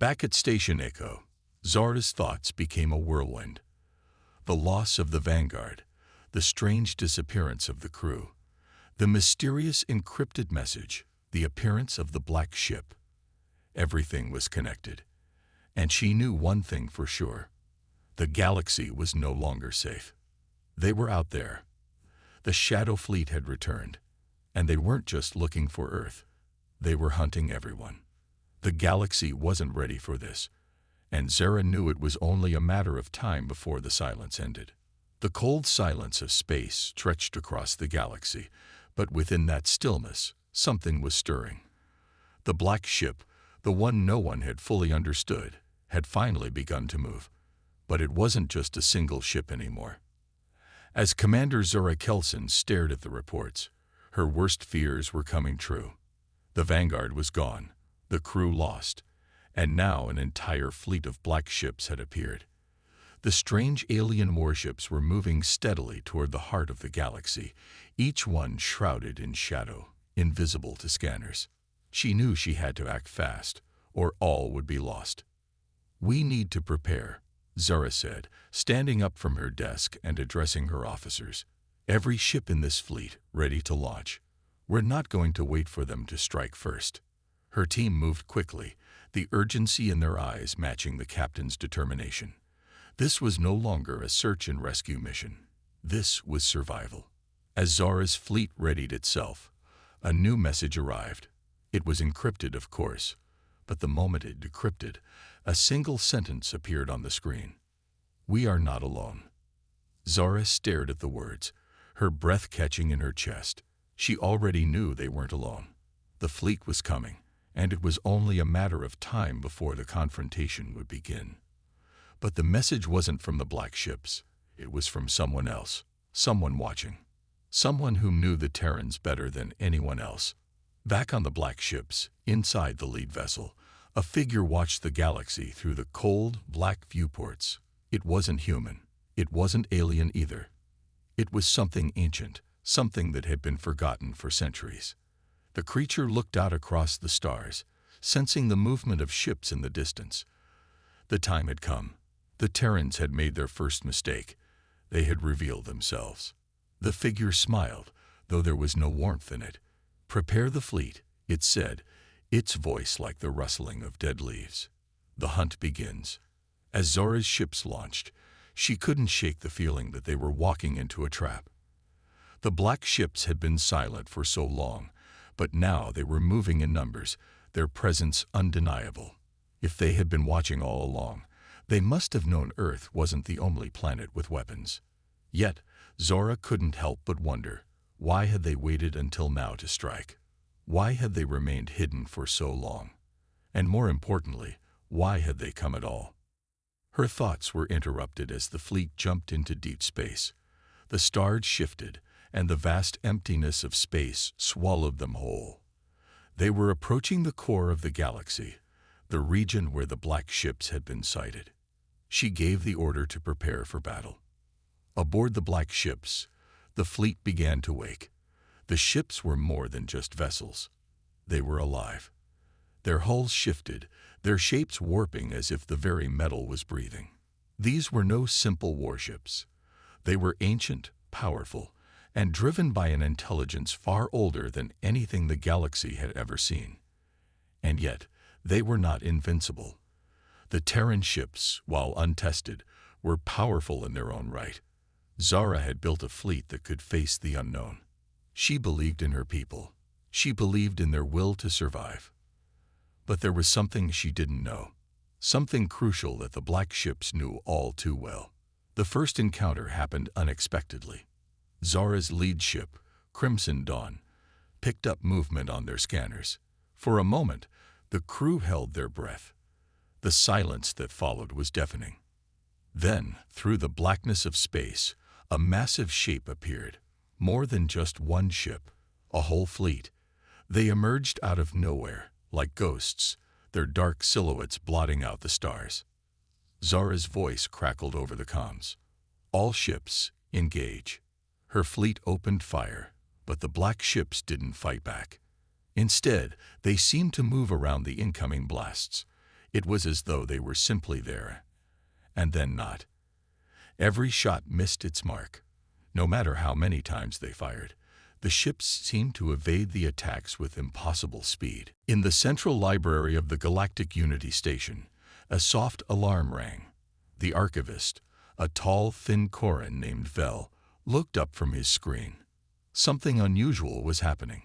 Back at Station Echo, Zara's thoughts became a whirlwind. The loss of the Vanguard, the strange disappearance of the crew, the mysterious encrypted message, the appearance of the black ship. Everything was connected. And she knew one thing for sure. The galaxy was no longer safe. They were out there. The Shadow Fleet had returned. And they weren't just looking for Earth. They were hunting everyone. The galaxy wasn't ready for this. And Zara knew it was only a matter of time before the silence ended. The cold silence of space stretched across the galaxy, but within that stillness, something was stirring. The black ship, the one no one had fully understood, had finally begun to move. But it wasn't just a single ship anymore. As Commander Zora Kelson stared at the reports, her worst fears were coming true. The Vanguard was gone, the crew lost, and now an entire fleet of black ships had appeared. The strange alien warships were moving steadily toward the heart of the galaxy, each one shrouded in shadow, invisible to scanners. She knew she had to act fast, or all would be lost. "We need to prepare," Zara said, standing up from her desk and addressing her officers. "Every ship in this fleet ready to launch. We're not going to wait for them to strike first." Her team moved quickly, the urgency in their eyes matching the captain's determination. This was no longer a search and rescue mission. This was survival. As Zara's fleet readied itself, a new message arrived. It was encrypted, of course, but the moment it decrypted, a single sentence appeared on the screen. "We are not alone." Zara stared at the words, her breath catching in her chest. She already knew they weren't alone. The fleet was coming, and it was only a matter of time before the confrontation would begin. But the message wasn't from the black ships. It was from someone else, someone watching, someone who knew the Terrans better than anyone else. Back on the black ships, inside the lead vessel, a figure watched the galaxy through the cold, black viewports. It wasn't human. It wasn't alien either. It was something ancient, something that had been forgotten for centuries. The creature looked out across the stars, sensing the movement of ships in the distance. The time had come. The Terrans had made their first mistake. They had revealed themselves. The figure smiled, though there was no warmth in it. "Prepare the fleet," it said, its voice like the rustling of dead leaves. "The hunt begins." As Zora's ships launched, she couldn't shake the feeling that they were walking into a trap. The black ships had been silent for so long, but now they were moving in numbers, their presence undeniable. If they had been watching all along, they must have known Earth wasn't the only planet with weapons. Yet, Zora couldn't help but wonder, why had they waited until now to strike? Why had they remained hidden for so long? And more importantly, why had they come at all? Her thoughts were interrupted as the fleet jumped into deep space. The stars shifted, and the vast emptiness of space swallowed them whole. They were approaching the core of the galaxy, the region where the black ships had been sighted. She gave the order to prepare for battle. Aboard the black ships, the fleet began to wake. The ships were more than just vessels. They were alive. Their hulls shifted, their shapes warping as if the very metal was breathing. These were no simple warships. They were ancient, powerful, and driven by an intelligence far older than anything the galaxy had ever seen. And yet, they were not invincible. The Terran ships, while untested, were powerful in their own right. Zara had built a fleet that could face the unknown. She believed in her people. She believed in their will to survive. But there was something she didn't know, something crucial that the black ships knew all too well. The first encounter happened unexpectedly. Zara's lead ship, Crimson Dawn, picked up movement on their scanners. For a moment, the crew held their breath. The silence that followed was deafening. Then, through the blackness of space, a massive shape appeared. More than just one ship, a whole fleet. They emerged out of nowhere, like ghosts, their dark silhouettes blotting out the stars. Zara's voice crackled over the comms. "All ships, engage." Her fleet opened fire, but the black ships didn't fight back. Instead, they seemed to move around the incoming blasts. It was as though they were simply there, and then not. Every shot missed its mark. No matter how many times they fired, the ships seemed to evade the attacks with impossible speed. In the central library of the Galactic Unity Station, a soft alarm rang. The archivist, a tall, thin Koran named Vel, looked up from his screen. Something unusual was happening.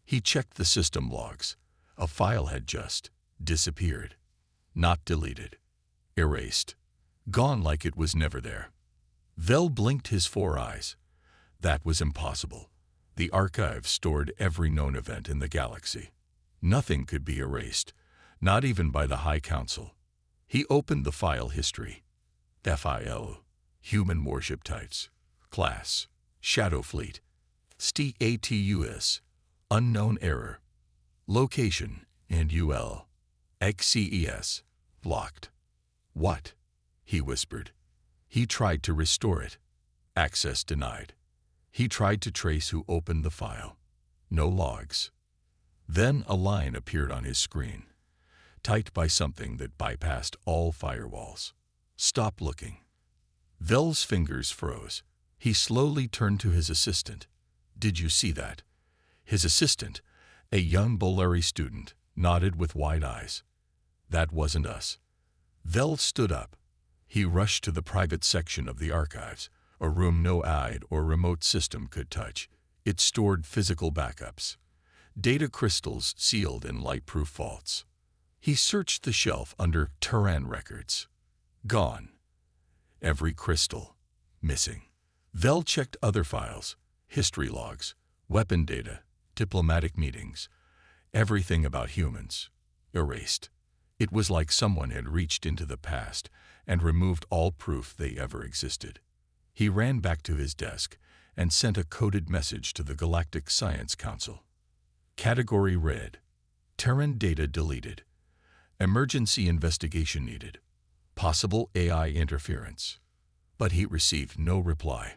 He checked the system logs. A file had just disappeared. Not deleted. Erased. Gone like it was never there. Vel blinked his 4 eyes. That was impossible. The archive stored every known event in the galaxy. Nothing could be erased, not even by the High Council. He opened the file history. FIL, Human Warship Types, Class, Shadow Fleet, STATUS, Unknown Error, Location, and UL, XCES, Blocked. What? He whispered. He tried to restore it. Access denied. He tried to trace who opened the file. No logs. Then a line appeared on his screen, typed by something that bypassed all firewalls. Stop looking. Vel's fingers froze. He slowly turned to his assistant. Did you see that? His assistant, a young Bolari student, nodded with wide eyes. That wasn't us. Vel stood up. He rushed to the private section of the archives, a room no eye or remote system could touch. It stored physical backups, data crystals sealed in light-proof vaults. He searched the shelf under Terran records. Gone. Every crystal. Missing. Vel checked other files, history logs, weapon data, diplomatic meetings, everything about humans. Erased. It was like someone had reached into the past and removed all proof they ever existed. He ran back to his desk and sent a coded message to the Galactic Science Council. Category red. Terran data deleted. Emergency investigation needed. Possible AI interference. But he received no reply.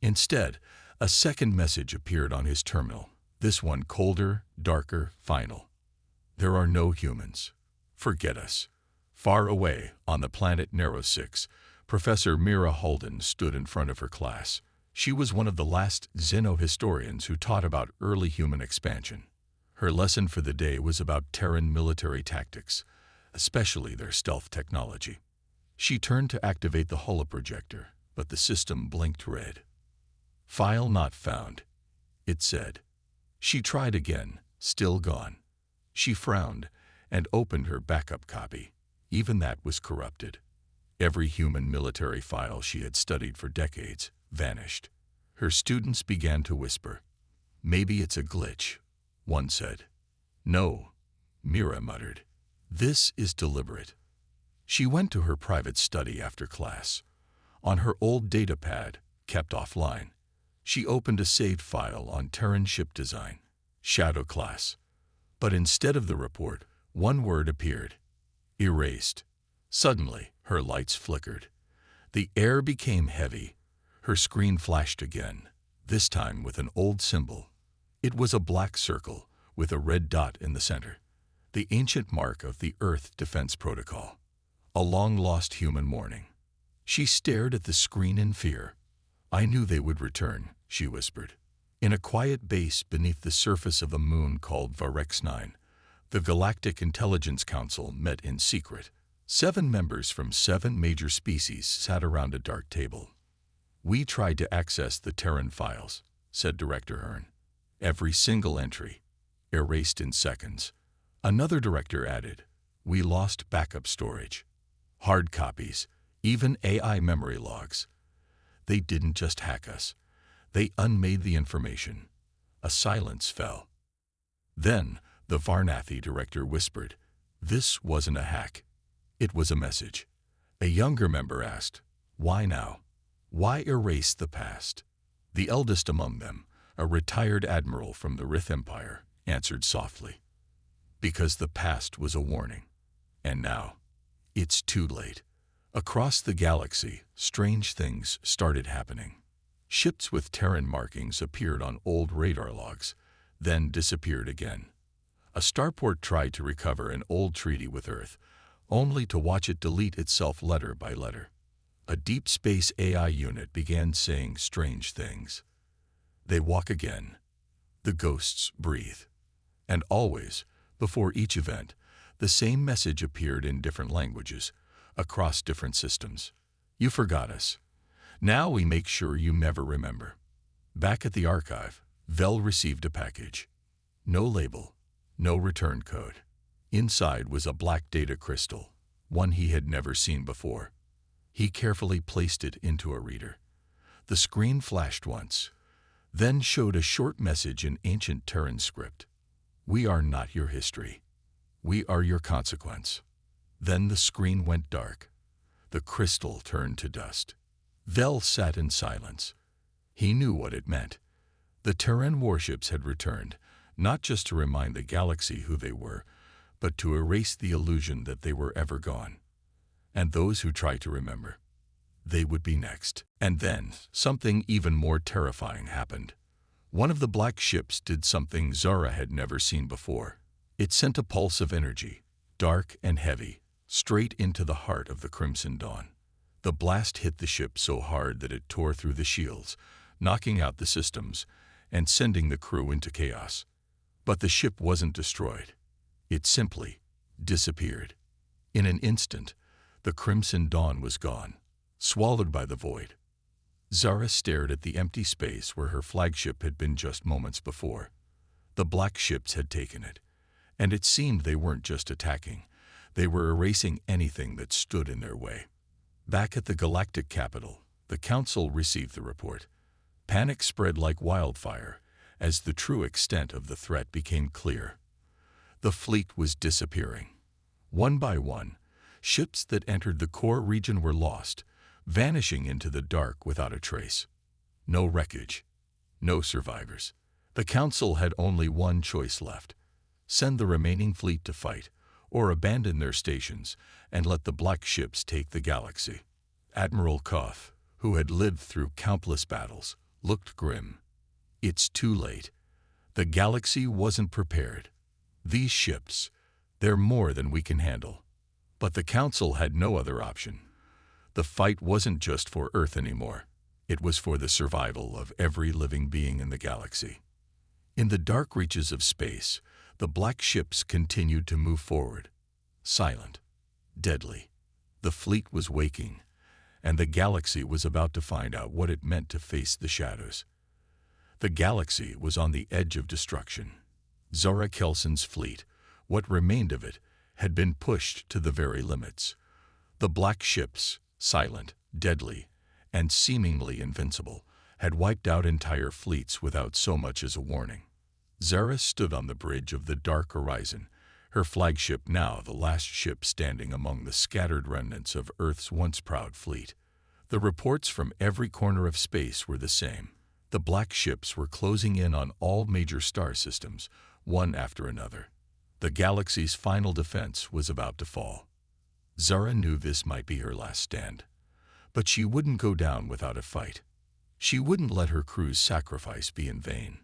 Instead, a second message appeared on his terminal, this one colder, darker, final. There are no humans. Forget us. Far away, on the planet Nero 6, Professor Mira Holden stood in front of her class. She was one of the last xenohistorians who taught about early human expansion. Her lesson for the day was about Terran military tactics, especially their stealth technology. She turned to activate the holoprojector, but the system blinked red. File not found, it said. She tried again, still gone. She frowned and opened her backup copy. Even that was corrupted. Every human military file she had studied for decades vanished. Her students began to whisper. Maybe it's a glitch, one said. No, Mira muttered. This is deliberate. She went to her private study after class. On her old datapad, kept offline, she opened a saved file on Terran ship design, Shadow Class. But instead of the report, one word appeared. Erased. Suddenly, her lights flickered. The air became heavy. Her screen flashed again, this time with an old symbol. It was a black circle with a red dot in the center, the ancient mark of the Earth Defense Protocol. A long-lost human mourning. She stared at the screen in fear. I knew they would return, she whispered. In a quiet base beneath the surface of a moon called Varex 9, the Galactic Intelligence Council met in secret. 7 members from 7 major species sat around a dark table. We tried to access the Terran files, said Director Hearn. Every single entry, erased in seconds. Another director added, we lost backup storage. Hard copies, even AI memory logs. They didn't just hack us. They unmade the information. A silence fell. Then, the Varnathi director whispered, this wasn't a hack. It was a message. A younger member asked, why now? Why erase the past? The eldest among them, a retired admiral from the Rith Empire, answered softly. Because the past was a warning. And now, it's too late. Across the galaxy, strange things started happening. Ships with Terran markings appeared on old radar logs, then disappeared again. A starport tried to recover an old treaty with Earth, only to watch it delete itself letter by letter. A deep space AI unit began saying strange things. They walk again. The ghosts breathe. And always, before each event, the same message appeared in different languages, across different systems. You forgot us. Now we make sure you never remember. Back at the archive, Vel received a package. No label, no return code. Inside was a black data crystal, one he had never seen before. He carefully placed it into a reader. The screen flashed once, then showed a short message in ancient Terran script. We are not your history. We are your consequence. Then the screen went dark. The crystal turned to dust. Vel sat in silence. He knew what it meant. The Terran warships had returned, not just to remind the galaxy who they were, but to erase the illusion that they were ever gone. And those who tried to remember, they would be next. And then, something even more terrifying happened. One of the black ships did something Zara had never seen before. It sent a pulse of energy, dark and heavy, straight into the heart of the Crimson Dawn. The blast hit the ship so hard that it tore through the shields, knocking out the systems and sending the crew into chaos. But the ship wasn't destroyed. It simply disappeared. In an instant, the Crimson Dawn was gone, swallowed by the void. Zara stared at the empty space where her flagship had been just moments before. The black ships had taken it, and it seemed they weren't just attacking. They were erasing anything that stood in their way. Back at the galactic capital, the Council received the report. Panic spread like wildfire as the true extent of the threat became clear. The fleet was disappearing. One by one, ships that entered the core region were lost, vanishing into the dark without a trace. No wreckage, no survivors. The Council had only one choice left: send the remaining fleet to fight, or abandon their stations and let the black ships take the galaxy. Admiral Koth, who had lived through countless battles, looked grim. It's too late. The galaxy wasn't prepared. These ships, they're more than we can handle. But the Council had no other option. The fight wasn't just for Earth anymore. It was for the survival of every living being in the galaxy. In the dark reaches of space, the black ships continued to move forward. Silent, deadly. The fleet was waking, and the galaxy was about to find out what it meant to face the shadows. The galaxy was on the edge of destruction. Zara Kelson's fleet, what remained of it, had been pushed to the very limits. The black ships, silent, deadly, and seemingly invincible, had wiped out entire fleets without so much as a warning. Zara stood on the bridge of the dark horizon, her flagship now the last ship standing among the scattered remnants of Earth's once proud fleet. The reports from every corner of space were the same. The black ships were closing in on all major star systems, one after another. The galaxy's final defense was about to fall. Zara knew this might be her last stand. But she wouldn't go down without a fight. She wouldn't let her crew's sacrifice be in vain.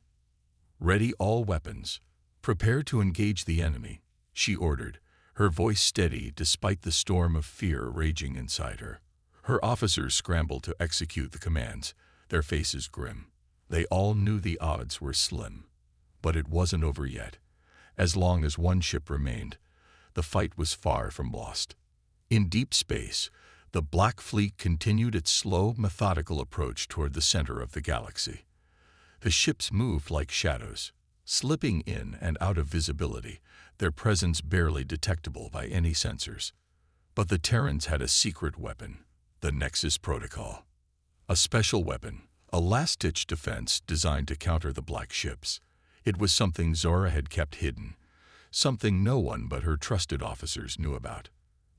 "Ready all weapons. Prepare to engage the enemy," she ordered, her voice steady despite the storm of fear raging inside her. Her officers scrambled to execute the commands, their faces grim. They all knew the odds were slim. But it wasn't over yet. As long as one ship remained, the fight was far from lost. In deep space, the Black Fleet continued its slow, methodical approach toward the center of the galaxy. The ships moved like shadows, slipping in and out of visibility, their presence barely detectable by any sensors. But the Terrans had a secret weapon, the Nexus Protocol. A special weapon, a last-ditch defense designed to counter the black ships. It was something Zora had kept hidden, something no one but her trusted officers knew about.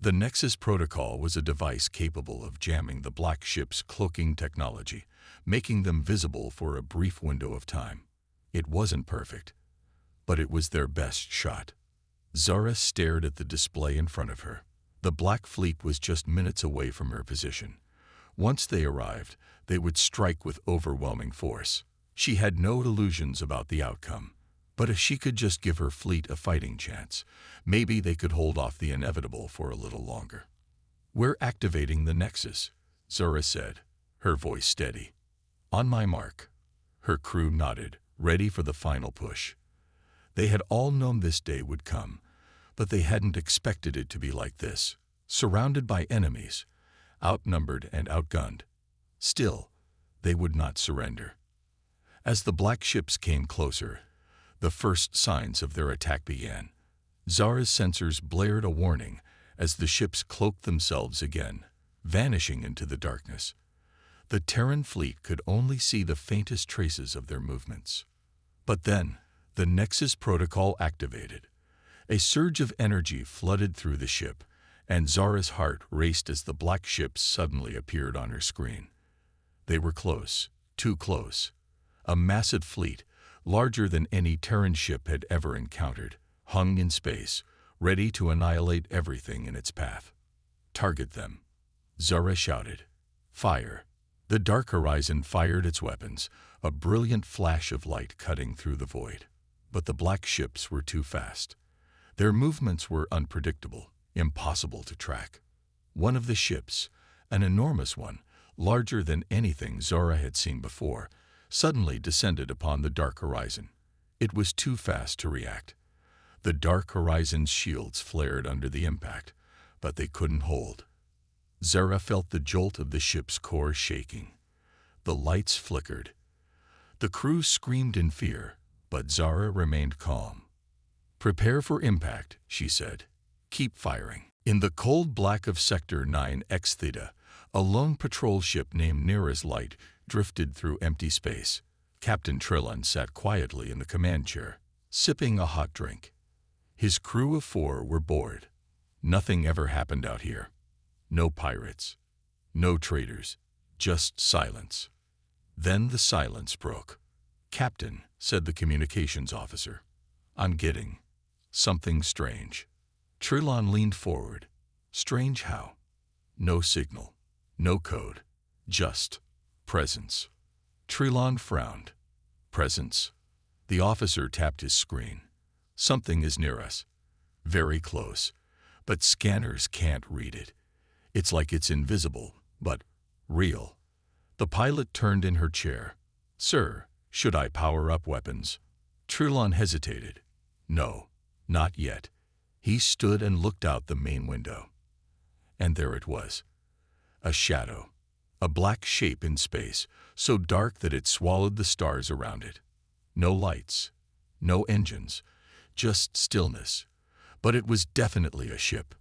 The Nexus Protocol was a device capable of jamming the black ships' cloaking technology, making them visible for a brief window of time. It wasn't perfect, but it was their best shot. Zara stared at the display in front of her. The Black Fleet was just minutes away from her position. Once they arrived, they would strike with overwhelming force. She had no illusions about the outcome. But if she could just give her fleet a fighting chance, maybe they could hold off the inevitable for a little longer. "We're activating the Nexus," Zara said, her voice steady. "On my mark." Her crew nodded, ready for the final push. They had all known this day would come, but they hadn't expected it to be like this, surrounded by enemies, outnumbered and outgunned. Still, they would not surrender. As the black ships came closer, the first signs of their attack began. Zara's sensors blared a warning as the ships cloaked themselves again, vanishing into the darkness. The Terran fleet could only see the faintest traces of their movements. But then, the Nexus protocol activated. A surge of energy flooded through the ship, and Zara's heart raced as the black ships suddenly appeared on her screen. They were close, too close. A massive fleet, larger than any Terran ship had ever encountered, hung in space, ready to annihilate everything in its path. "Target them," Zara shouted. "Fire." The dark horizon fired its weapons, a brilliant flash of light cutting through the void. But the black ships were too fast. Their movements were unpredictable, impossible to track. One of the ships, an enormous one, larger than anything Zara had seen before, suddenly descended upon the dark horizon. It was too fast to react. The dark horizon's shields flared under the impact, but they couldn't hold. Zara felt the jolt of the ship's core shaking. The lights flickered. The crew screamed in fear, but Zara remained calm. "Prepare for impact," she said. "Keep firing." In the cold black of Sector 9X Theta, a lone patrol ship named Nearest Light drifted through empty space. Captain Trillon sat quietly in the command chair, sipping a hot drink. His crew of 4 were bored. Nothing ever happened out here. No pirates. No traitors. Just silence. Then the silence broke. "Captain," said the communications officer, "I'm getting something strange." Trillon leaned forward. "Strange how?" "No signal. No code. Just presence." Trillon frowned. "Presence?" The officer tapped his screen. "Something is near us. Very close. But scanners can't read it. It's like it's invisible, but real." The pilot turned in her chair. "Sir, should I power up weapons?" Trillon hesitated. "No, not yet." He stood and looked out the main window. And there it was. A shadow. A black shape in space, so dark that it swallowed the stars around it. No lights. No engines. Just stillness. But it was definitely a ship.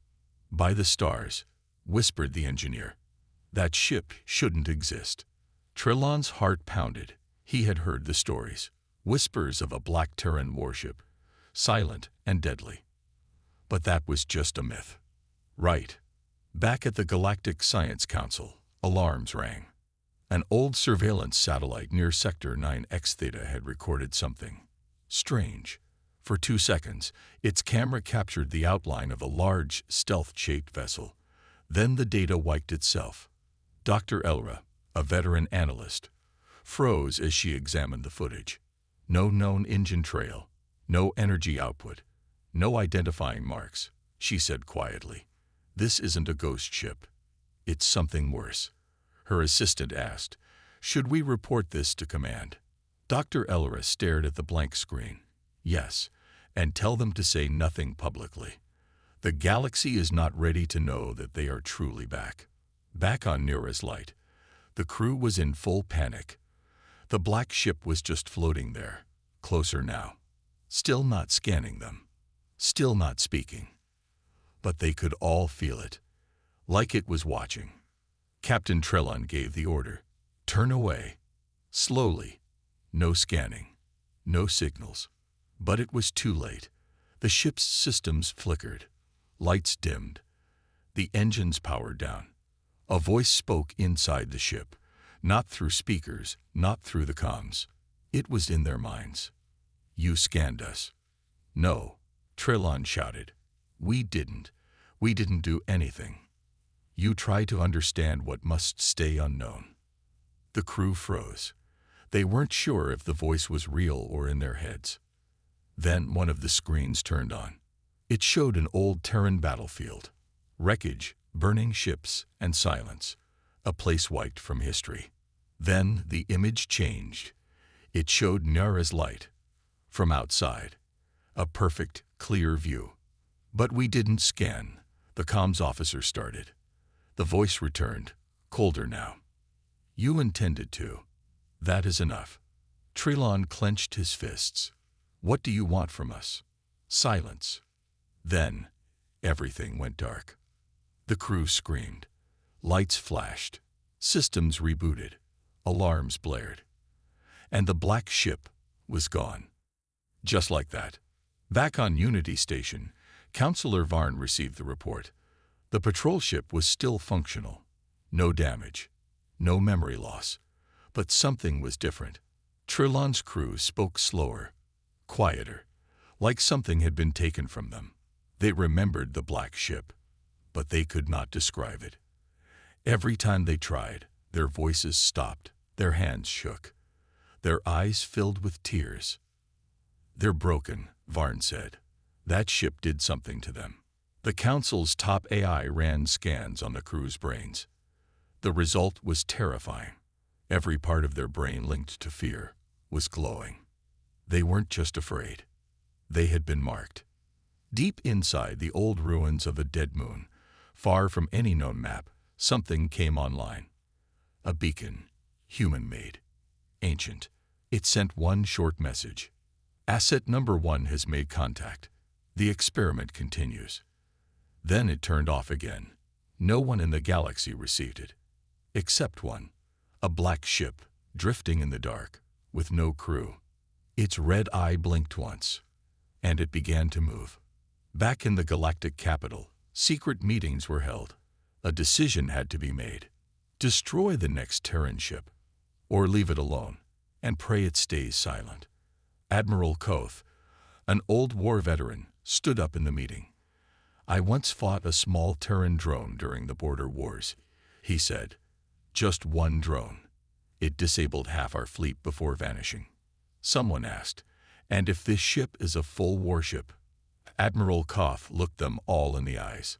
"By the stars," whispered the engineer. "That ship shouldn't exist." Trillon's heart pounded. He had heard the stories. Whispers of a black Terran warship. Silent and deadly. But that was just a myth. Right. Back at the Galactic Science Council, alarms rang. An old surveillance satellite near Sector 9X Theta had recorded something strange. For 2 seconds, its camera captured the outline of a large, stealth-shaped vessel. Then the data wiped itself. Dr. Elra, a veteran analyst, froze as she examined the footage. No known engine trail, no energy output, no identifying marks. She said quietly, "This isn't a ghost ship. It's something worse." Her assistant asked, "Should we report this to command?" Dr. Elra stared at the blank screen. "Yes, and tell them to say nothing publicly. The galaxy is not ready to know that they are truly back." Back on Nearest Light, the crew was in full panic. The black ship was just floating there, closer now, still not scanning them, still not speaking. But they could all feel it, like it was watching. Captain Trillon gave the order, "Turn away." Slowly. No scanning. No signals. But it was too late. The ship's systems flickered. Lights dimmed. The engines powered down. A voice spoke inside the ship, not through speakers, not through the comms. It was in their minds. "You scanned us." "No," Trillon shouted. We didn't do anything. You try to understand what must stay unknown." The crew froze. They weren't sure if the voice was real or in their heads. Then one of the screens turned on. It showed an old Terran battlefield. Wreckage, burning ships, and silence. A place wiped from history. Then the image changed. It showed Nara's light. From outside. A perfect, clear view. But we didn't scan. The comms officer started. The voice returned, colder now. You intended to. That is enough. Trelon clenched his fists. What do you want from us? Silence. Then, everything went dark. The crew screamed. Lights flashed. Systems rebooted. Alarms blared. And the black ship was gone. Just like that. Back on Unity Station, Counselor Varn received the report. The patrol ship was still functional. No damage. No memory loss. But something was different. Trelon's crew spoke slower, quieter, like something had been taken from them. They remembered the black ship, but they could not describe it. Every time they tried, their voices stopped, their hands shook, their eyes filled with tears. They're broken, Varn said. That ship did something to them. The Council's top AI ran scans on the crew's brains. The result was terrifying. Every part of their brain linked to fear was glowing. They weren't just afraid. They had been marked. Deep inside the old ruins of a dead moon, far from any known map, something came online. A beacon, human-made, ancient. It sent one short message. Asset number 1 has made contact. The experiment continues. Then it turned off again. No one in the galaxy received it. Except one. A black ship, drifting in the dark, with no crew. Its red eye blinked once, and it began to move. Back in the galactic capital, secret meetings were held. A decision had to be made. Destroy the next Terran ship, or leave it alone, and pray it stays silent. Admiral Koth, an old war veteran, stood up in the meeting. I once fought a small Terran drone during the border wars, he said. Just one drone. It disabled half our fleet before vanishing. Someone asked, and if this ship is a full warship? Admiral Koth looked them all in the eyes.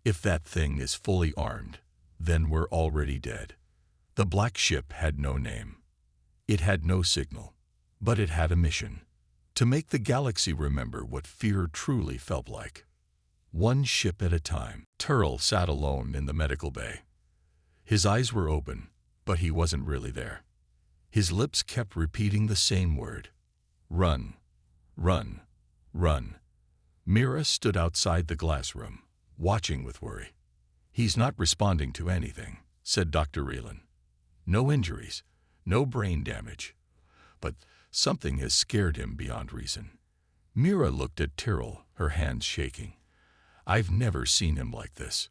If that thing is fully armed, then we're already dead. The black ship had no name. It had no signal, but it had a mission. To make the galaxy remember what fear truly felt like. One ship at a time. Turl sat alone in the medical bay. His eyes were open, but he wasn't really there. His lips kept repeating the same word. Run, run, run. Mira stood outside the glass room, watching with worry. He's not responding to anything, said Dr. Reelan. No injuries, no brain damage. But something has scared him beyond reason. Mira looked at Tyrrell, her hands shaking. I've never seen him like this.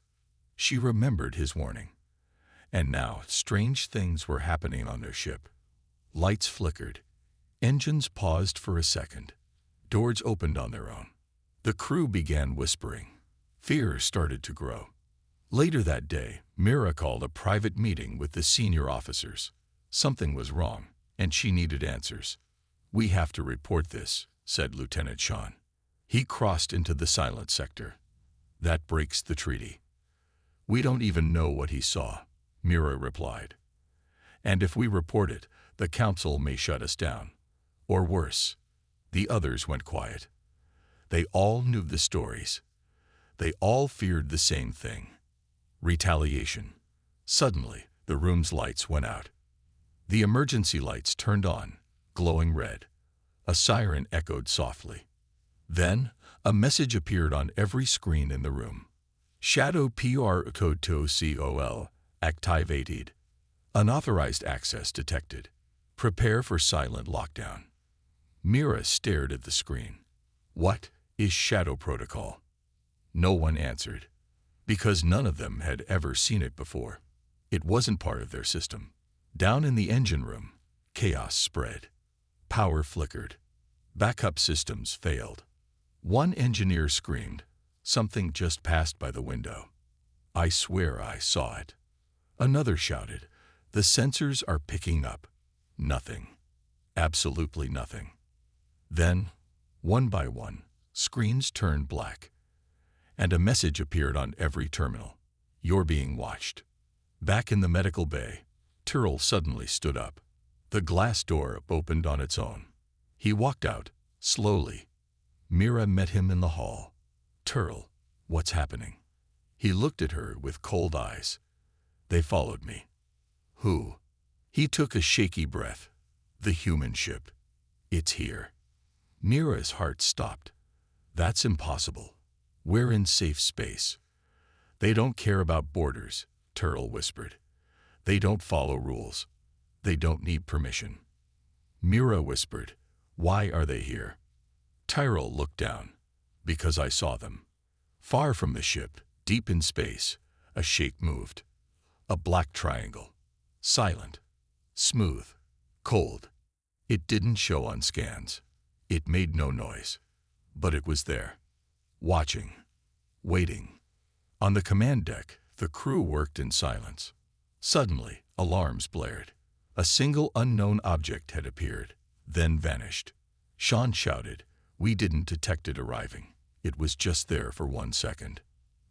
She remembered his warning. And now strange things were happening on their ship. Lights flickered. Engines paused for a second. Doors opened on their own. The crew began whispering. Fear started to grow. Later that day, Mira called a private meeting with the senior officers. Something was wrong, and she needed answers. We have to report this, said Lieutenant Sean. He crossed into the silent sector. That breaks the treaty. We don't even know what he saw, Mira replied. And if we report it, the Council may shut us down. Or worse. The others went quiet. They all knew the stories. They all feared the same thing. Retaliation. Suddenly, the room's lights went out. The emergency lights turned on, glowing red. A siren echoed softly. Then, a message appeared on every screen in the room. Shadow protocol activated. Unauthorized access detected. Prepare for silent lockdown. Mira stared at the screen. What is Shadow Protocol? No one answered, because none of them had ever seen it before. It wasn't part of their system. Down in the engine room, chaos spread. Power flickered. Backup systems failed. One engineer screamed, something just passed by the window. I swear I saw it. Another shouted, the sensors are picking up. Nothing. Absolutely nothing. Then, One by one, screens turned black, and a message appeared on every terminal. You're being watched. Back in the medical bay, Tyrrell suddenly stood up. The glass door opened on its own. He walked out, slowly. Mira met him in the hall. Tyrrell, what's happening? He looked at her with cold eyes. They followed me. Who? He took a shaky breath. The human ship. It's here. Mira's heart stopped. That's impossible. We're in safe space. They don't care about borders, Tyrrell whispered. They don't follow rules. They don't need permission. Mira whispered, why are they here? Tyrrell looked down. Because I saw them. Far from the ship, deep in space, a shape moved. A black triangle. Silent. Smooth. Cold. It didn't show on scans. It made no noise. But it was there. Watching. Waiting. On the command deck, the crew worked in silence. Suddenly, alarms blared. A single unknown object had appeared, then vanished. Sean shouted, we didn't detect it arriving. It was just there for 1 second.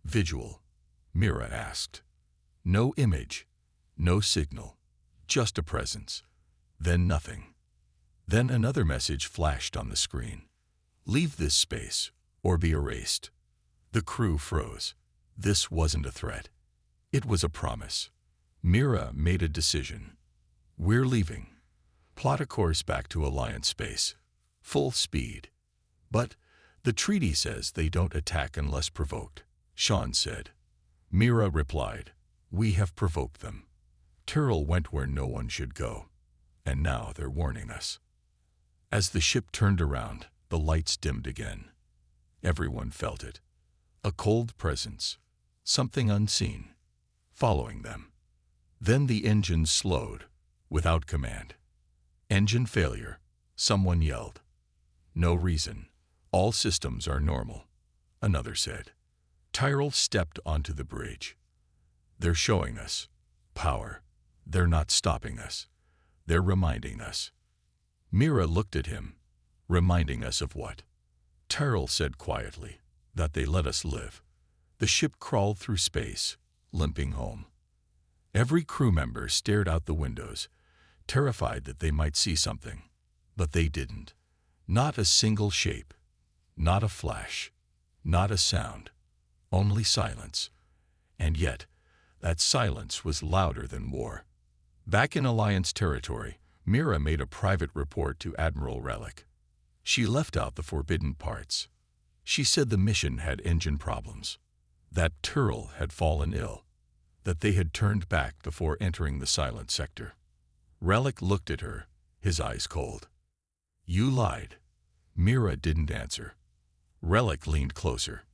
Visual? Mira asked. No image. No signal. Just a presence. Then nothing. Then another message flashed on the screen. Leave this space, or be erased. The crew froze. This wasn't a threat. It was a promise. Mira made a decision. We're leaving. Plot a course back to Alliance space. Full speed. But the treaty says they don't attack unless provoked, Sean said. Mira replied, we have provoked them. Tyrrell went where no one should go. And now they're warning us. As the ship turned around, the lights dimmed again. Everyone felt it. A cold presence. Something unseen. Following them. Then the engine slowed, without command. Engine failure. Someone yelled. No reason. All systems are normal, another said. Tyrrell stepped onto the bridge. They're showing us power. They're not stopping us. They're reminding us. Mira looked at him. Reminding us of what? Tyrrell said quietly, that they let us live. The ship crawled through space, limping home. Every crew member stared out the windows, terrified that they might see something. But they didn't. Not a single shape. Not a flash. Not a sound. Only silence. And yet, that silence was louder than war. Back in Alliance territory, Mira made a private report to Admiral Relic. She left out the forbidden parts. She said the mission had engine problems, that Tyrrell had fallen ill, that they had turned back before entering the silent sector. Relic looked at her, his eyes cold. You lied. Mira didn't answer. Relic leaned closer.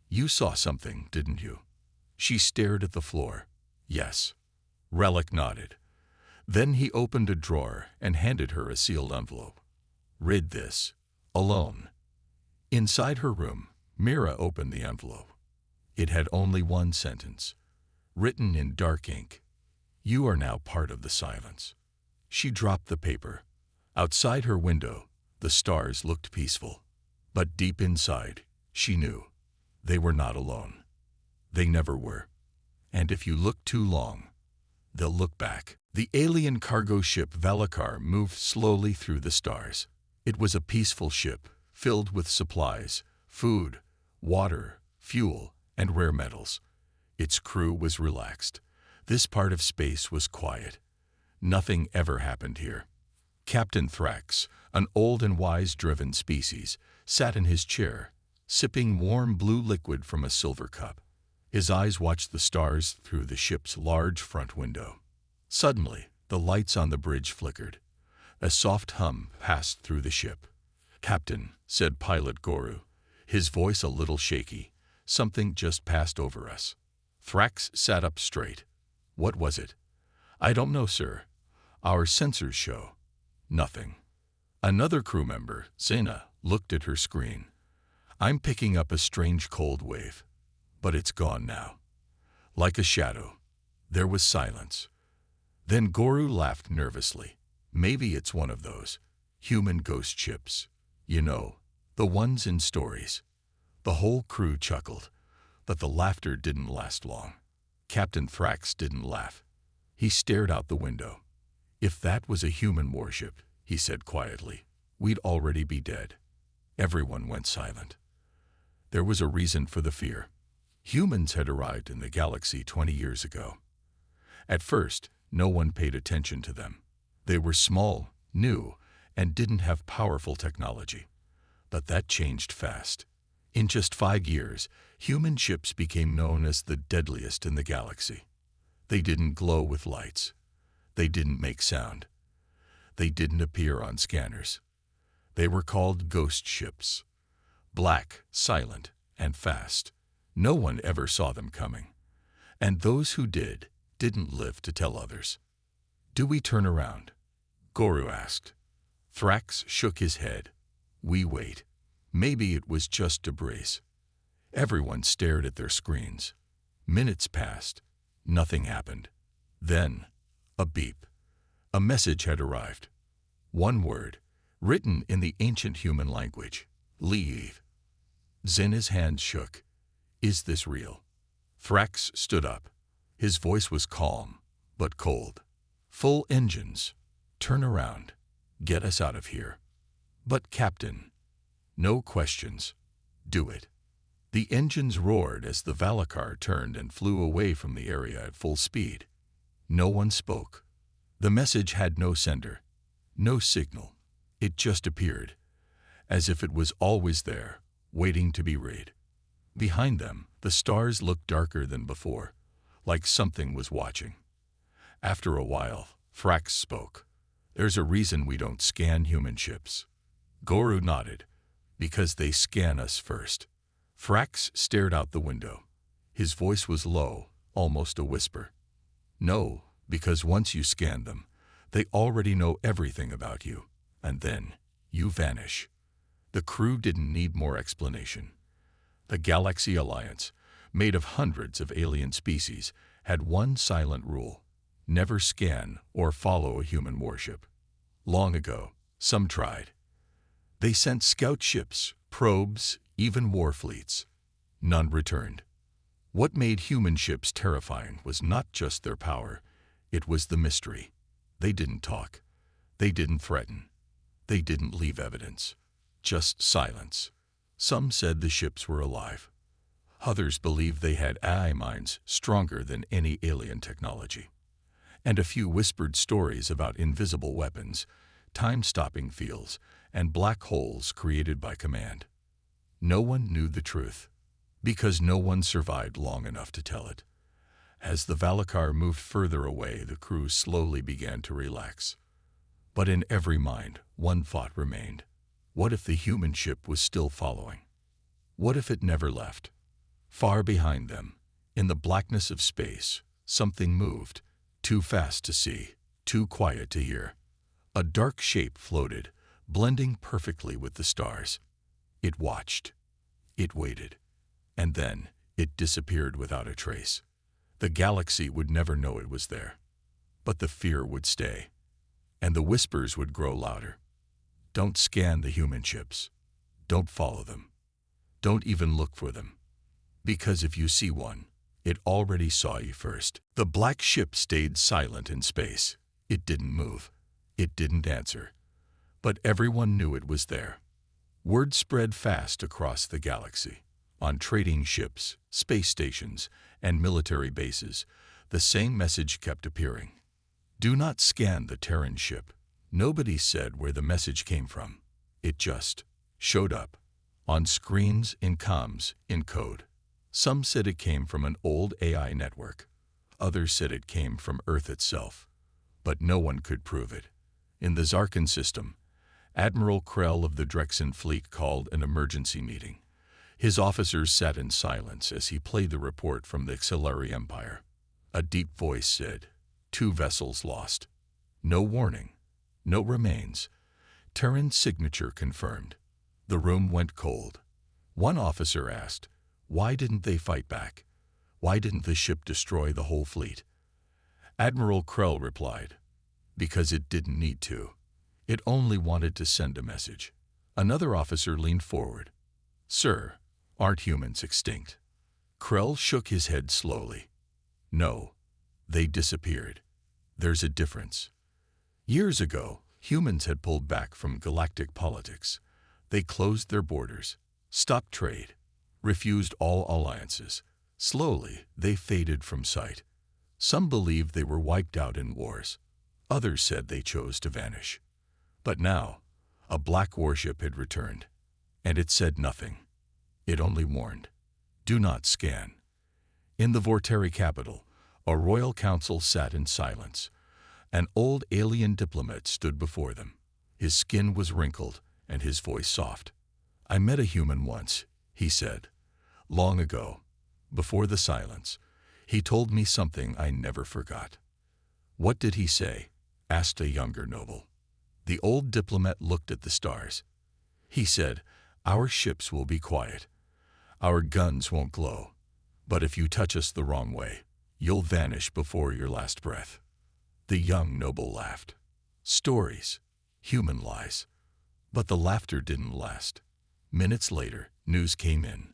You saw something, didn't you? She stared at the floor. Yes. Relic nodded. Then he opened a drawer and handed her a sealed envelope. Read this. Alone. Inside her room, Mira opened the envelope. It had only one sentence, written in dark ink. You are now part of the silence. She dropped the paper. Outside her window, the stars looked peaceful. But deep inside, she knew. They were not alone. They never were. And if you look too long, they'll look back. The alien cargo ship Valakar moved slowly through the stars. It was a peaceful ship, filled with supplies, food, water, fuel, and rare metals. Its crew was relaxed. This part of space was quiet. Nothing ever happened here. Captain Thrax, an old and wise-driven species, sat in his chair, sipping warm blue liquid from a silver cup. His eyes watched the stars through the ship's large front window. Suddenly, the lights on the bridge flickered. A soft hum passed through the ship. Captain, said pilot Goru, his voice a little shaky, something just passed over us. Thrax sat up straight. What was it? I don't know, sir. Our sensors show. Nothing. Another crew member, Zena, looked at her screen. I'm picking up a strange cold wave. But it's gone now. Like a shadow. There was silence. Then Goru laughed nervously. Maybe it's one of those human ghost ships. You know, The ones in stories. The whole crew chuckled, but the laughter didn't last long. Captain Thrax didn't laugh. He stared out the window. If that was a human warship, he said quietly, we'd already be dead. Everyone went silent. There was a reason for the fear. Humans had arrived in the galaxy 20 years ago. At first, no one paid attention to them. They were small, new, and didn't have powerful technology. But that changed fast. In just 5 years, human ships became known as the deadliest in the galaxy. They didn't glow with lights. They didn't make sound. They didn't appear on scanners. They were called ghost ships. Black, silent, and fast. No one ever saw them coming. And those who didn't live to tell others. Do we turn around? Goru asked. Thrax shook his head. We wait. Maybe it was just debris. Everyone stared at their screens. Minutes passed. Nothing happened. Then, a beep. A message had arrived. One word, written in the ancient human language. Leave. Zena's hand shook. Is this real? Thrax stood up. His voice was calm, but cold. Full engines. Turn around. Get us out of here. But Captain, no questions. Do it. The engines roared as the Valakar turned and flew away from the area at full speed. No one spoke. The message had no sender, no signal. It just appeared, as if it was always there, waiting to be read. Behind them, the stars looked darker than before, like something was watching. After a while, Thrax spoke. There's a reason we don't scan human ships. Goru nodded. Because they scan us first. Thrax stared out the window. His voice was low, almost a whisper. No, because once you scan them, they already know everything about you, and then you vanish. The crew didn't need more explanation. The Galaxy Alliance, made of hundreds of alien species, had one silent rule: never scan or follow a human warship. Long ago, some tried. They sent scout ships, probes, even war fleets. None returned. What made human ships terrifying was not just their power, it was the mystery. They didn't talk. They didn't threaten. They didn't leave evidence. Just silence. Some said the ships were alive. Others believed they had AI minds stronger than any alien technology. And a few whispered stories about invisible weapons, time-stopping fields, and black holes created by command. No one knew the truth, because no one survived long enough to tell it. As the Valakar moved further away, the crew slowly began to relax. But in every mind, one thought remained. What if the human ship was still following? What if it never left? Far behind them, in the blackness of space, something moved, too fast to see, too quiet to hear. A dark shape floated, blending perfectly with the stars. It watched. It waited. And then it disappeared without a trace. The galaxy would never know it was there. But the fear would stay. And the whispers would grow louder. Don't scan the human ships. Don't follow them. Don't even look for them. Because if you see one, it already saw you first. The black ship stayed silent in space. It didn't move. It didn't answer. But everyone knew it was there. Word spread fast across the galaxy. On trading ships, space stations, and military bases, the same message kept appearing. Do not scan the Terran ship. Nobody said where the message came from. It just showed up. On screens, in comms, in code. Some said it came from an old AI network. Others said it came from Earth itself. But no one could prove it. In the Zarkan system, Admiral Krell of the Drexen fleet called an emergency meeting. His officers sat in silence as he played the report from the Xelari Empire. A deep voice said, 2 vessels lost. No warning. No remains. Terran's signature confirmed. The room went cold. One officer asked, why didn't they fight back? Why didn't the ship destroy the whole fleet? Admiral Krell replied, because it didn't need to. It only wanted to send a message. Another officer leaned forward. "Sir, aren't humans extinct?" Krell shook his head slowly. "No, they disappeared. There's a difference. Years ago, humans had pulled back from galactic politics. They closed their borders, stopped trade, refused all alliances. Slowly, they faded from sight. Some believed they were wiped out in wars. Others said they chose to vanish. But now, a black warship had returned, and it said nothing. It only warned, 'Do not scan.'" In the Vorteri capital, a royal council sat in silence. An old alien diplomat stood before them. His skin was wrinkled and his voice soft. "I met a human once," he said. "Long ago, before the silence. He told me something I never forgot." "What did he say?" asked a younger noble. The old diplomat looked at the stars. "He said, 'Our ships will be quiet. Our guns won't glow. But if you touch us the wrong way, you'll vanish before your last breath.'" The young noble laughed. Stories, human lies. But the laughter didn't last. Minutes later, news came in.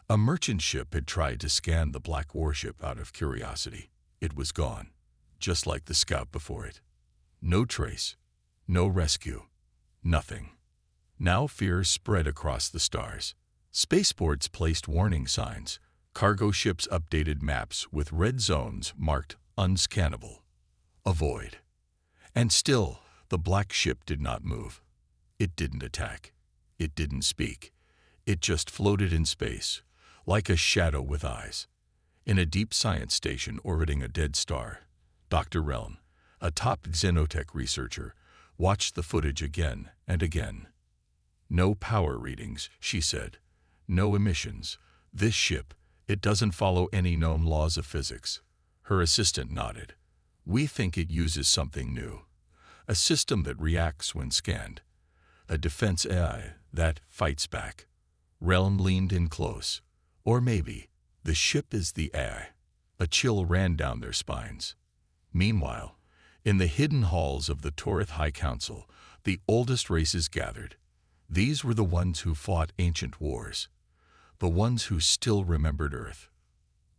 A merchant ship had tried to scan the black warship out of curiosity. It was gone, just like the scout before it. No trace, no rescue, nothing. Now fear spread across the stars. Spaceports placed warning signs. Cargo ships updated maps with red zones marked unscannable. Avoid. And still, the black ship did not move. It didn't attack. It didn't speak. It just floated in space, like a shadow with eyes. In a deep science station orbiting a dead star, Dr. Relm, a top xenotech researcher, watched the footage again and again. "No power readings," she said. "No emissions. This ship, it doesn't follow any known laws of physics." Her assistant nodded. "We think it uses something new. A system that reacts when scanned. A defense AI that fights back." Relm leaned in close. "Or maybe, the ship is the AI." A chill ran down their spines. Meanwhile, in the hidden halls of the Torith High Council, the oldest races gathered. These were the ones who fought ancient wars, the ones who still remembered Earth.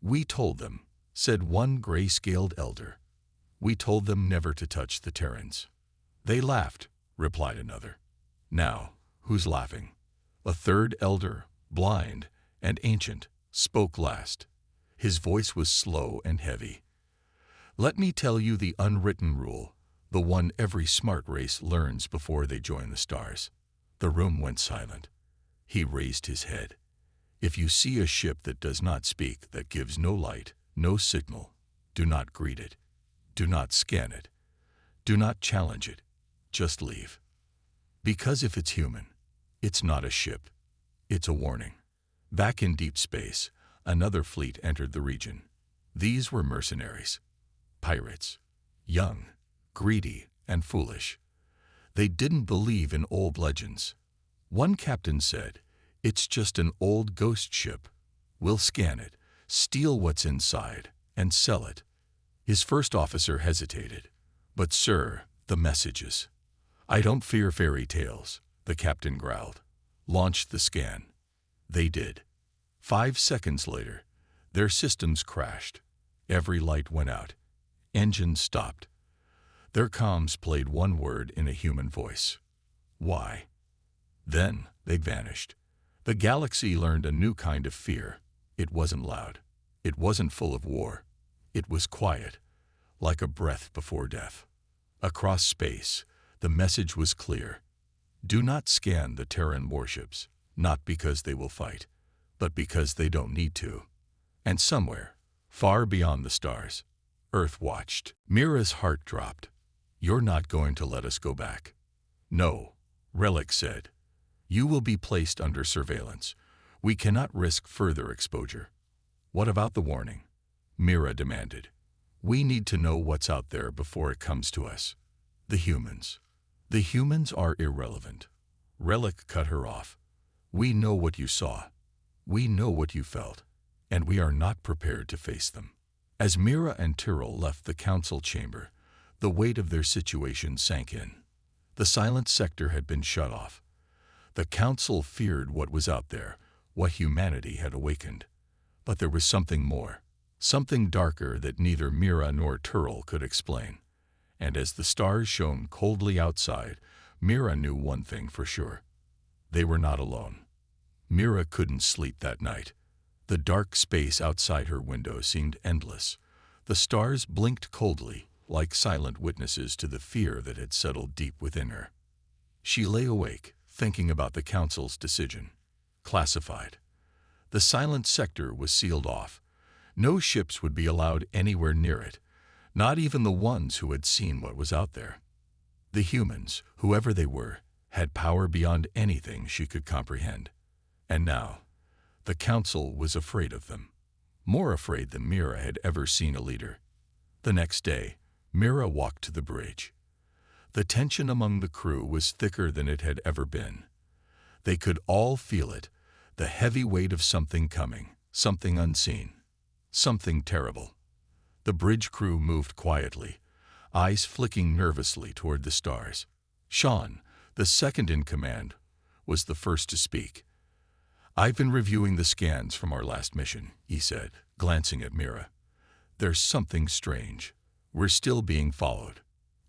"We told them," said one gray-scaled elder. "We told them never to touch the Terrans." "They laughed," replied another. "Now, who's laughing?" A third elder, blind and ancient, spoke last. His voice was slow and heavy. "Let me tell you the unwritten rule, the one every smart race learns before they join the stars." The room went silent. He raised his head. "If you see a ship that does not speak, that gives no light, no signal, do not greet it. Do not scan it. Do not challenge it. Just leave. Because if it's human, it's not a ship. It's a warning." Back in deep space, another fleet entered the region. These were mercenaries. Pirates. Young, greedy, and foolish. They didn't believe in old legends. One captain said, "It's just an old ghost ship. We'll scan it, steal what's inside, and sell it." His first officer hesitated. "But sir, the messages." "I don't fear fairy tales," the captain growled. "Launch the scan." They did. 5 seconds later, their systems crashed. Every light went out. Engines stopped. Their comms played one word in a human voice. "Why?" Then they vanished. The galaxy learned a new kind of fear. It wasn't loud. It wasn't full of war. It was quiet, like a breath before death. Across space, the message was clear. Do not scan the Terran warships, not because they will fight, but because they don't need to. And somewhere, far beyond the stars, Earth watched. Mira's heart dropped. "You're not going to let us go back." "No," Relic said. "You will be placed under surveillance. We cannot risk further exposure." "What about the warning?" Mira demanded. "We need to know what's out there before it comes to us." "The humans. The humans are irrelevant." Relic cut her off. "We know what you saw. We know what you felt. And we are not prepared to face them." As Mira and Tyrrell left the council chamber, the weight of their situation sank in. The silent sector had been shut off. The Council feared what was out there, what humanity had awakened. But there was something more, something darker that neither Mira nor Turl could explain. And as the stars shone coldly outside, Mira knew one thing for sure. They were not alone. Mira couldn't sleep that night. The dark space outside her window seemed endless. The stars blinked coldly, like silent witnesses to the fear that had settled deep within her. She lay awake, thinking about the Council's decision. Classified. The silent sector was sealed off. No ships would be allowed anywhere near it, not even the ones who had seen what was out there. The humans, whoever they were, had power beyond anything she could comprehend. And now, the Council was afraid of them. More afraid than Mira had ever seen a leader. The next day, Mira walked to the bridge. The tension among the crew was thicker than it had ever been. They could all feel it, the heavy weight of something coming, something unseen, something terrible. The bridge crew moved quietly, eyes flicking nervously toward the stars. Sean, the second in command, was the first to speak. "I've been reviewing the scans from our last mission," he said, glancing at Mira. "There's something strange. We're still being followed."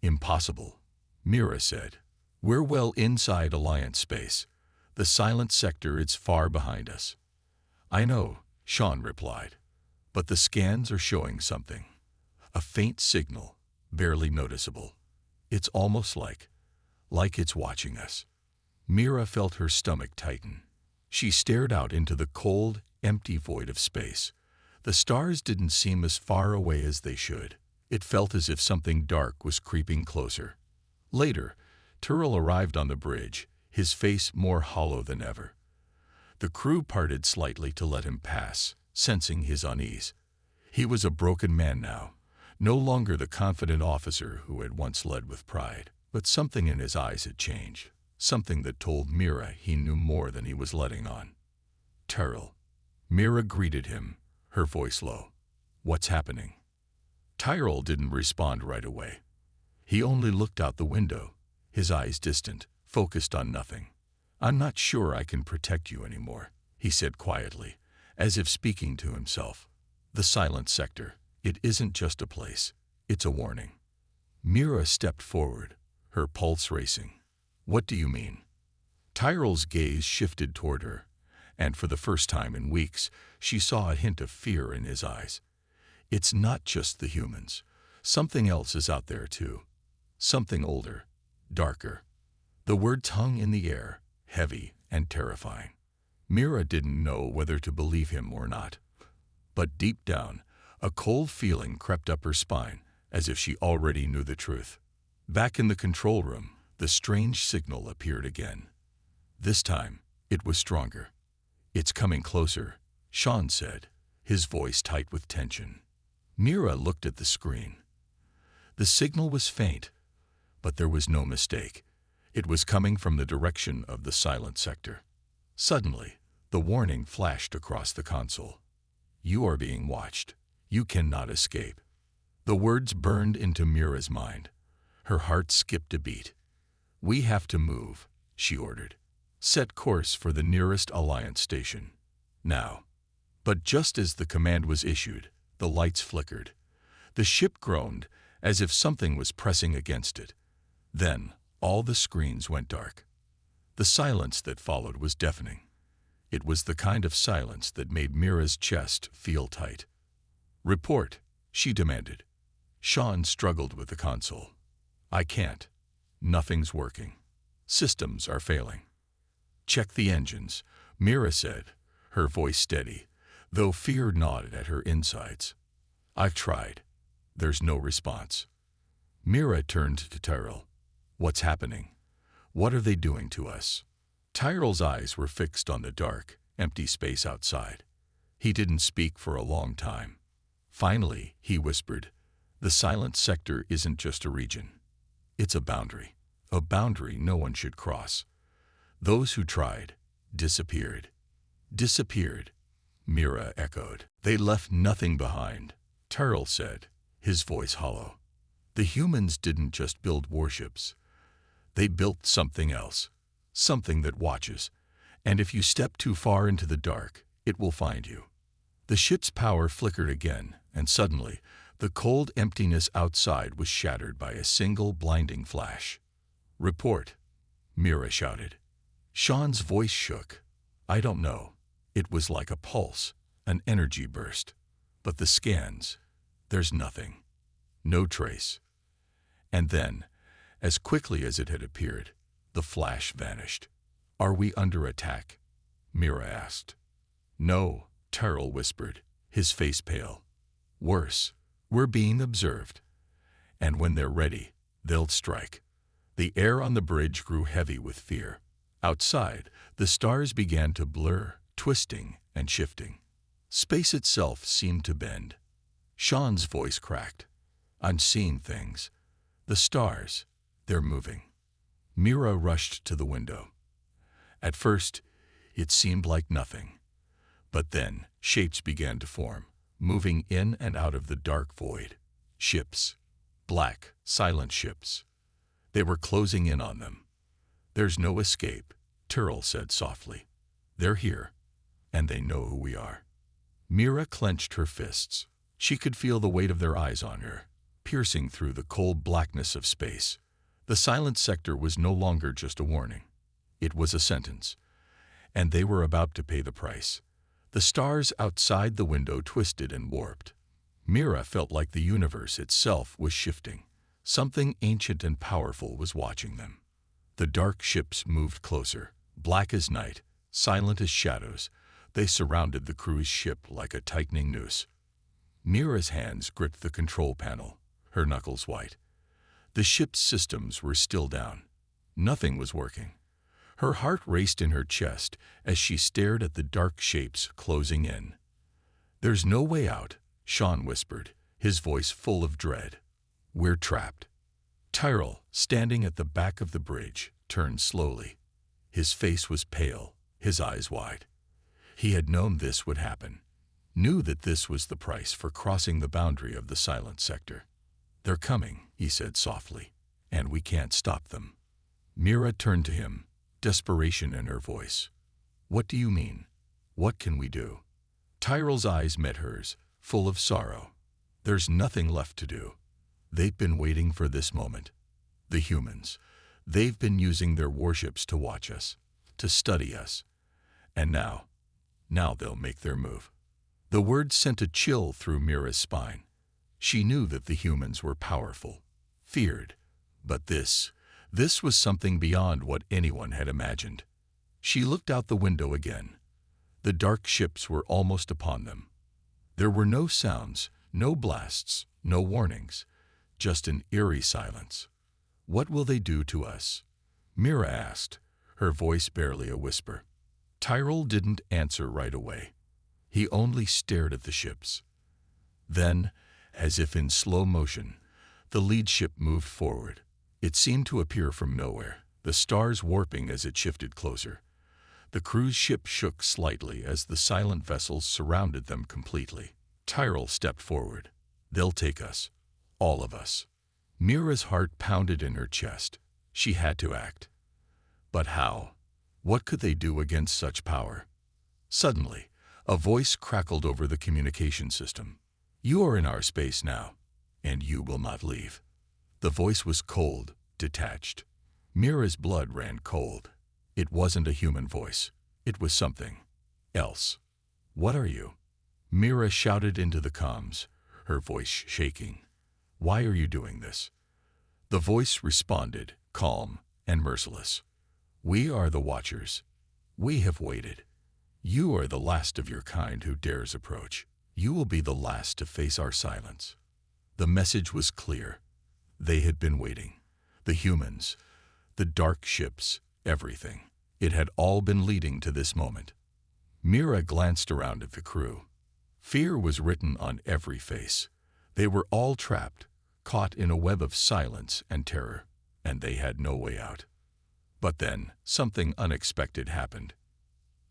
"Impossible," Mira said. "We're well inside Alliance space. The silent sector is far behind us." "I know," Sean replied. "But the scans are showing something. A faint signal, barely noticeable. It's almost like it's watching us." Mira felt her stomach tighten. She stared out into the cold, empty void of space. The stars didn't seem as far away as they should. It felt as if something dark was creeping closer. Later, Turl arrived on the bridge, his face more hollow than ever. The crew parted slightly to let him pass, sensing his unease. He was a broken man now, no longer the confident officer who had once led with pride. But something in his eyes had changed, something that told Mira he knew more than he was letting on. "Turl." Mira greeted him, her voice low. "What's happening?" Tyrell didn't respond right away. He only looked out the window, his eyes distant, focused on nothing. "I'm not sure I can protect you anymore," he said quietly, as if speaking to himself. "The silent sector, it isn't just a place, it's a warning." Mira stepped forward, her pulse racing. "What do you mean?" Tyrell's gaze shifted toward her, and for the first time in weeks, she saw a hint of fear in his eyes. "It's not just the humans. Something else is out there too. Something older, darker." The words hung in the air, heavy and terrifying. Mira didn't know whether to believe him or not. But deep down, a cold feeling crept up her spine, as if she already knew the truth. Back in the control room, the strange signal appeared again. This time, it was stronger. "It's coming closer," Sean said, his voice tight with tension. Mira looked at the screen. The signal was faint, but there was no mistake. It was coming from the direction of the silent sector. Suddenly, the warning flashed across the console. "You are being watched. You cannot escape." The words burned into Mira's mind. Her heart skipped a beat. "We have to move," she ordered. "Set course for the nearest Alliance station. Now." But just as the command was issued, the lights flickered. The ship groaned, as if something was pressing against it. Then, all the screens went dark. The silence that followed was deafening. It was the kind of silence that made Mira's chest feel tight. "Report," she demanded. Sean struggled with the console. "I can't. Nothing's working. Systems are failing." "Check the engines," Mira said, her voice steady, though fear gnawed at her insides. "I've tried. There's no response." Mira turned to Tyrell. "What's happening? What are they doing to us?" Tyrell's eyes were fixed on the dark, empty space outside. He didn't speak for a long time. Finally, he whispered, "The silent sector isn't just a region. It's a boundary no one should cross. Those who tried, disappeared." "Disappeared," Mira echoed. "They left nothing behind," Tyrell said, his voice hollow. "The humans didn't just build warships. They built something else. something that watches, and if you step too far into the dark, it will find you. The ship's power flickered again, and suddenly, the cold emptiness outside was shattered by a single blinding flash. "Report," Mira shouted. Sean's voice shook. "I don't know." It was like a pulse, an energy burst. But the scans, there's nothing. No trace. And then, as quickly as it had appeared, the flash vanished. "Are we under attack?" Mira asked. "No," Tyrell whispered, his face pale. "Worse, we're being observed. And when they're ready, they'll strike." The air on the bridge grew heavy with fear. Outside, the stars began to blur, twisting and shifting. Space itself seemed to bend. Sean's voice cracked. "I'm seeing things. The stars, they're moving." Mira rushed to the window. At first, it seemed like nothing. But then, shapes began to form, moving in and out of the dark void. Ships. Black, silent ships. They were closing in on them. "There's no escape," Tyrell said softly. "They're here, and they know who we are." Mira clenched her fists. She could feel the weight of their eyes on her, piercing through the cold blackness of space. The silent sector was no longer just a warning. It was a sentence, and they were about to pay the price. The stars outside the window twisted and warped. Mira felt like the universe itself was shifting. Something ancient and powerful was watching them. The dark ships moved closer, black as night, silent as shadows. They surrounded the cruise ship like a tightening noose. Mira's hands gripped the control panel, her knuckles white. The ship's systems were still down. Nothing was working. Her heart raced in her chest as she stared at the dark shapes closing in. "There's no way out," Sean whispered, his voice full of dread. "We're trapped." Tyrell, standing at the back of the bridge, turned slowly. His face was pale, his eyes wide. He had known this would happen, knew that this was the price for crossing the boundary of the silent sector. "They're coming," he said softly, "and we can't stop them." Mira turned to him, desperation in her voice. "What do you mean? What can we do?" Tyrell's eyes met hers, full of sorrow. "There's nothing left to do. They've been waiting for this moment. The humans. They've been using their warships to watch us, to study us. And now they'll make their move." The word sent a chill through Mira's spine. She knew that the humans were powerful, feared, but this was something beyond what anyone had imagined. She looked out the window again. The dark ships were almost upon them. There were no sounds, no blasts, no warnings, just an eerie silence. "What will they do to us?" Mira asked, her voice barely a whisper. Tyrell didn't answer right away. He only stared at the ships. Then, as if in slow motion, the lead ship moved forward. It seemed to appear from nowhere, the stars warping as it shifted closer. The cruise ship shook slightly as the silent vessels surrounded them completely. Tyrell stepped forward. "They'll take us. All of us." Mira's heart pounded in her chest. She had to act. But how? What could they do against such power? Suddenly, a voice crackled over the communication system. "You are in our space now, and you will not leave." The voice was cold, detached. Mira's blood ran cold. It wasn't a human voice. It was something else. "What are you?" Mira shouted into the comms, her voice shaking. "Why are you doing this?" The voice responded, calm and merciless. "We are the Watchers. We have waited. You are the last of your kind who dares approach. You will be the last to face our silence." The message was clear. They had been waiting. The humans, the dark ships, everything. It had all been leading to this moment. Mira glanced around at the crew. Fear was written on every face. They were all trapped, caught in a web of silence and terror, and they had no way out. But then, something unexpected happened.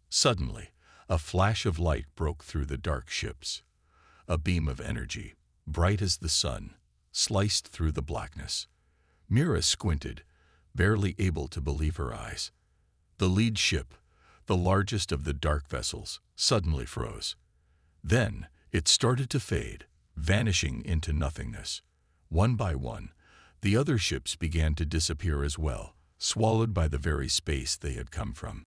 Suddenly, a flash of light broke through the dark ships. A beam of energy, bright as the sun, sliced through the blackness. Mira squinted, barely able to believe her eyes. The lead ship, the largest of the dark vessels, suddenly froze. Then it started to fade, vanishing into nothingness. One by one, the other ships began to disappear as well, swallowed by the very space they had come from.